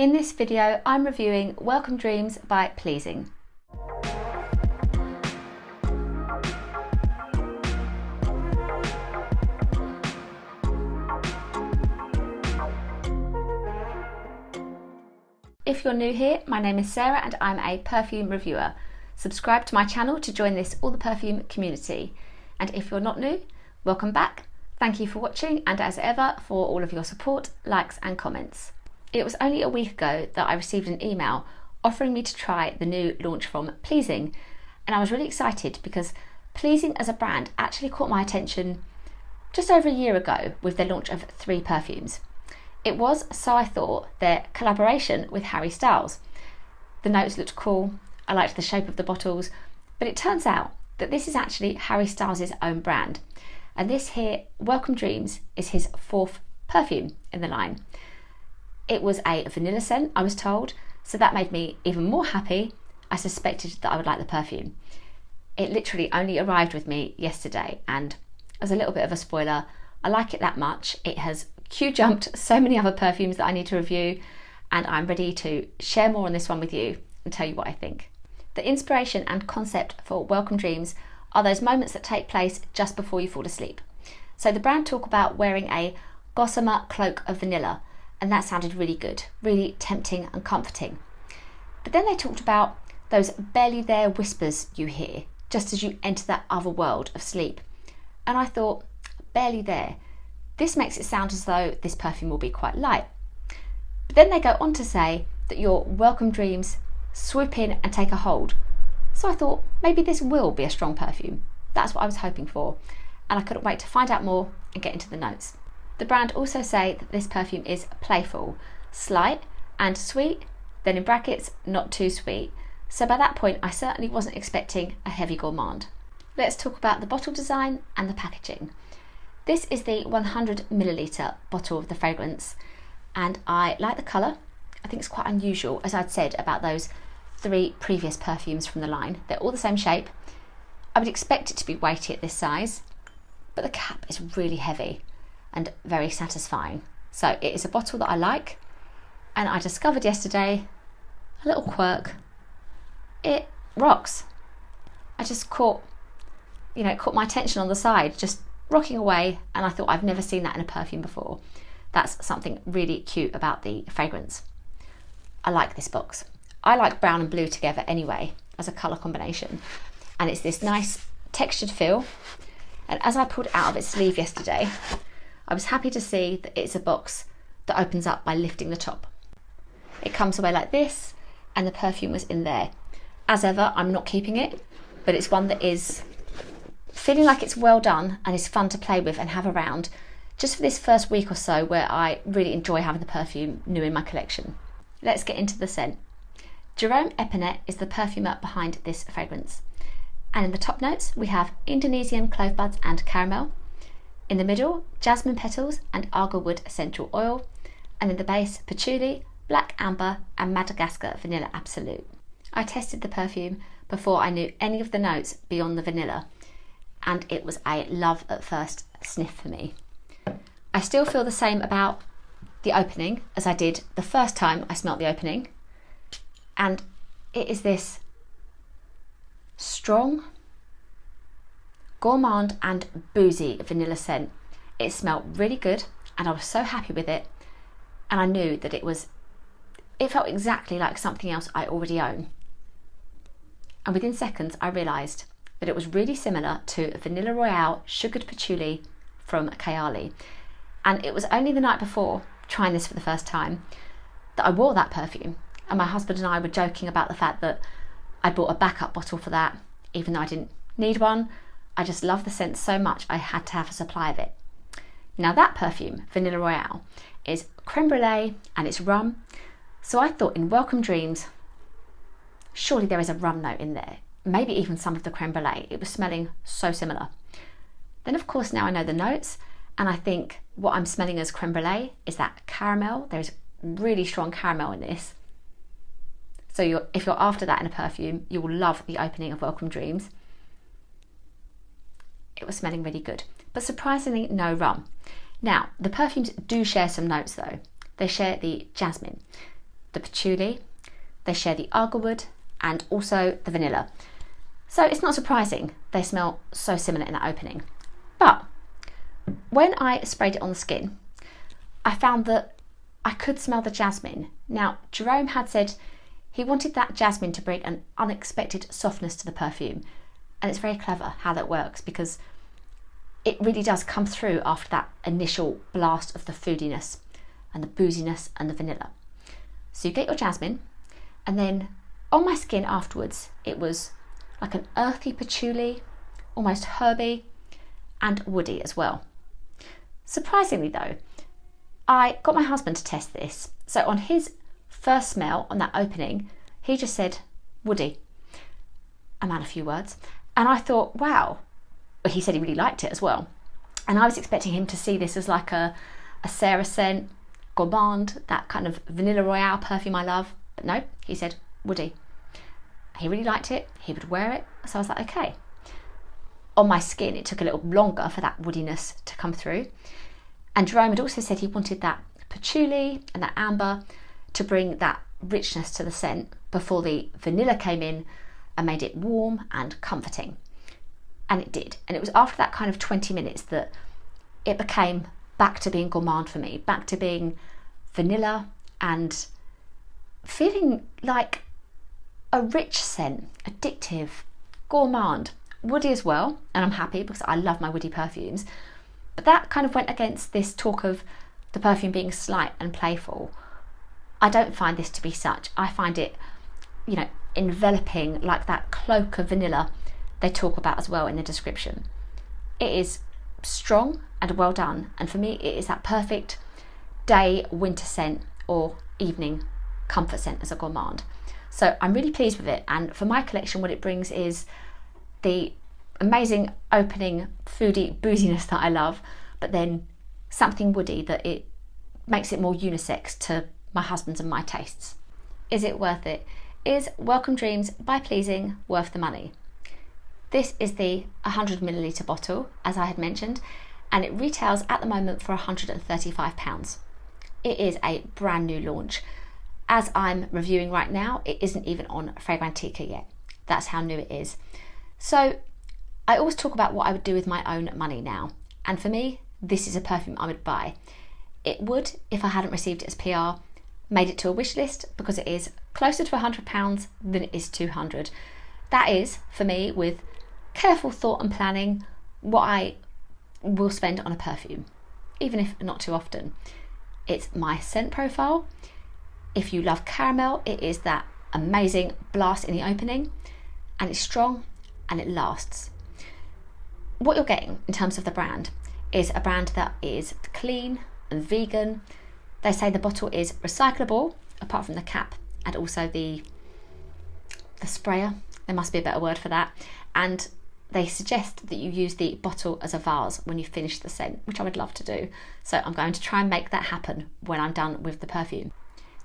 In this video, I'm reviewing Welcome Dreams by Pleasing. If you're new here, my name is Sarah and I'm a perfume reviewer. Subscribe to my channel to join this All the Perfume community. And if you're not new, welcome back. Thank you for watching and as ever for all of your support, likes and comments. It was only a week ago that I received an email offering me to try the new launch from Pleasing, and I was really excited because Pleasing as a brand actually caught my attention just over a year ago with their launch of 3 perfumes. It was, so I thought, their collaboration with Harry Styles. The notes looked cool, I liked the shape of the bottles, but it turns out that this is actually Harry Styles' own brand, and this here, Welcome Dreams, is his 4th perfume in the line. It was a vanilla scent, I was told, so that made me even more happy. I suspected that I would like the perfume. It literally only arrived with me yesterday, and as a little bit of a spoiler, I like it that much. It has queue-jumped so many other perfumes that I need to review, and I'm ready to share more on this one with you and tell you what I think. The inspiration and concept for Welcome Dreams are those moments that take place just before you fall asleep. So the brand talk about wearing a gossamer cloak of vanilla, and that sounded really good, really tempting and comforting. But then they talked about those barely there whispers you hear just as you enter that other world of sleep. And I thought, barely there. This makes it sound as though this perfume will be quite light. But then they go on to say that your welcome dreams swoop in and take a hold. So I thought maybe this will be a strong perfume. That's what I was hoping for, and I couldn't wait to find out more and get into the notes. The brand also say that this perfume is playful, slight and sweet, then in brackets, not too sweet. So by that point, I certainly wasn't expecting a heavy gourmand. Let's talk about the bottle design and the packaging. This is the 100ml bottle of the fragrance, and I like the colour. I think it's quite unusual, as I'd said about those 3 previous perfumes from the line. They're all the same shape. I would expect it to be weighty at this size, but the cap is really heavy and very satisfying. So it is a bottle that I like, and I discovered yesterday a little quirk. It rocks. I just caught my attention on the side, just rocking away, and I thought I've never seen that in a perfume before. That's something really cute about the fragrance. I like this box. I like brown and blue together anyway as a colour combination, and it's this nice textured feel. And as I pulled it out of its sleeve yesterday, I was happy to see that it's a box that opens up by lifting the top. It comes away like this, and the perfume was in there. As ever, I'm not keeping it, but it's one that is feeling like it's well done and is fun to play with and have around just for this first week or so where I really enjoy having the perfume new in my collection. Let's get into the scent. Jerome Epinette is the perfumer behind this fragrance. And in the top notes, we have Indonesian clove buds and caramel. In the middle, jasmine petals and arglewood essential oil. And in the base, patchouli, black amber and Madagascar vanilla absolute. I tested the perfume before I knew any of the notes beyond the vanilla, and it was a love at first sniff for me. I still feel the same about the opening as I did the first time I smelt the opening, and it is this strong, gourmand and boozy vanilla scent. It smelled really good and I was so happy with it, and I knew that it felt exactly like something else I already own. And within seconds I realised that it was really similar to Vanilla Royale Sugared Patchouli from Kayali. And it was only the night before, trying this for the first time, that I wore that perfume. And my husband and I were joking about the fact that I bought a backup bottle for that, even though I didn't need one. I just love the scent so much I had to have a supply of it. Now that perfume, Vanilla Royale, is creme brulee and it's rum. So I thought in Welcome Dreams, surely there is a rum note in there. Maybe even some of the creme brulee. It was smelling so similar. Then of course now I know the notes, and I think what I'm smelling as creme brulee is that caramel. There's really strong caramel in this. So if you're after that in a perfume, you will love the opening of Welcome Dreams. It was smelling really good, but surprisingly no rum. Now, the perfumes do share some notes though. They share the jasmine. the patchouli, they share the agarwood and also the vanilla. So it's not surprising they smell so similar in that opening. But when I sprayed it on the skin, I found that I could smell the jasmine. Now, Jerome had said he wanted that jasmine to bring an unexpected softness to the perfume. And it's very clever how that works, because it really does come through after that initial blast of the foodiness and the booziness and the vanilla. So you get your jasmine, and then on my skin afterwards, it was like an earthy patchouli, almost herby, and woody as well. Surprisingly though, I got my husband to test this. So on his first smell, on that opening, he just said woody. A man of few words. And I thought, wow. Well, he said he really liked it as well. And I was expecting him to see this as like a Sarah scent, gourmand, that kind of vanilla Royale perfume I love. But no, he said woody. He really liked it. He would wear it. So I was like, okay. On my skin, it took a little longer for that woodiness to come through. And Jerome had also said he wanted that patchouli and that amber to bring that richness to the scent before the vanilla came in and made it warm and comforting. And it did. And it was after that kind of 20 minutes that it became back to being gourmand for me, back to being vanilla and feeling like a rich scent, addictive, gourmand, woody as well. And I'm happy because I love my woody perfumes. But that kind of went against this talk of the perfume being slight and playful. I don't find this to be such. I find it, enveloping like that cloak of vanilla they talk about as well in the description. It is strong and well done, and for me it is that perfect day winter scent or evening comfort scent as a gourmand. So I'm really pleased with it, and for my collection what it brings is the amazing opening foodie booziness that I love, but then something woody that it makes it more unisex to my husband's and my tastes. Is it worth it? Is Welcome Dreams by Pleasing worth the money? This is the 100ml bottle, as I had mentioned, and it retails at the moment for £135. It is a brand new launch. As I'm reviewing right now, it isn't even on Fragrantica yet. That's how new it is. So I always talk about what I would do with my own money now. And for me, this is a perfume I would buy. It would, if I hadn't received it as PR, made it to a wish list, because it is closer to £100 than it is £200. That is, for me, with careful thought and planning, what I will spend on a perfume, even if not too often. It's my scent profile. If you love caramel, it is that amazing blast in the opening, and it's strong and it lasts. What you're getting in terms of the brand is a brand that is clean and vegan. They say the bottle is recyclable, apart from the cap and also the sprayer. There must be a better word for that. And they suggest that you use the bottle as a vase when you finish the scent, which I would love to do. So I'm going to try and make that happen when I'm done with the perfume.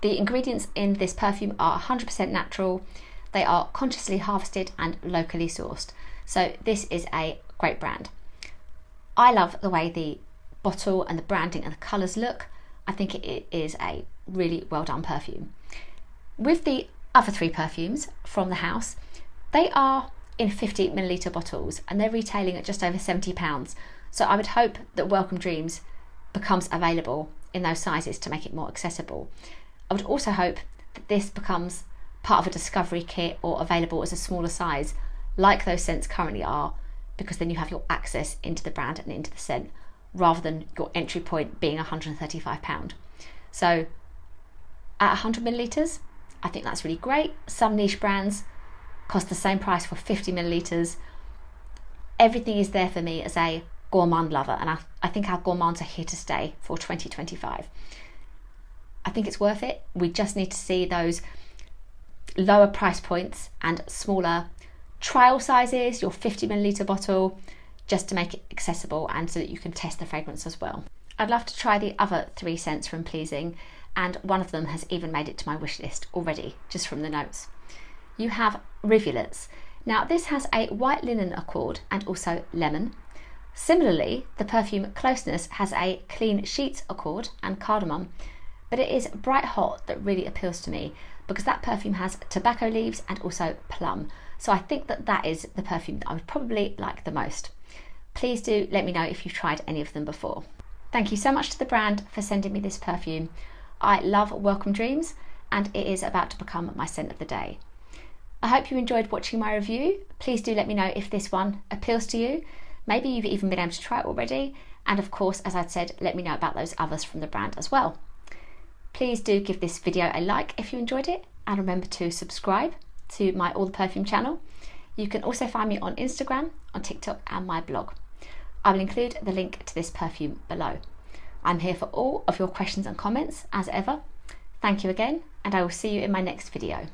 The ingredients in this perfume are 100% natural. They are consciously harvested and locally sourced. So this is a great brand. I love the way the bottle and the branding and the colours look. I think it is a really well done perfume. With the other three perfumes from the house, they are in 50ml bottles and they're retailing at just over £70. So I would hope that Welcome Dreams becomes available in those sizes to make it more accessible. I would also hope that this becomes part of a discovery kit or available as a smaller size, like those scents currently are, because then you have your access into the brand and into the scent, rather than your entry point being £135. So at 100ml, I think that's really great. Some niche brands cost the same price for 50ml. Everything is there for me as a gourmand lover, and I think our gourmands are here to stay for 2025. I think it's worth it. We just need to see those lower price points and smaller trial sizes, your 50ml bottle, just to make it accessible and so that you can test the fragrance as well. I'd love to try the other three scents from Pleasing, and one of them has even made it to my wish list already, just from the notes. You have Rivulets. Now this has a white linen accord and also lemon. Similarly, the perfume Closeness has a clean sheets accord and cardamom, but it is Bright Hot that really appeals to me because that perfume has tobacco leaves and also plum. So I think that that is the perfume that I would probably like the most. Please do let me know if you've tried any of them before. Thank you so much to the brand for sending me this perfume. I love Welcome Dreams and it is about to become my scent of the day. I hope you enjoyed watching my review. Please do let me know if this one appeals to you. Maybe you've even been able to try it already. And of course, as I'd said, let me know about those others from the brand as well. Please do give this video a like if you enjoyed it, and remember to subscribe to my All the Perfume channel. You can also find me on Instagram, on TikTok and my blog. I will include the link to this perfume below. I'm here for all of your questions and comments as ever. Thank you again, and I will see you in my next video.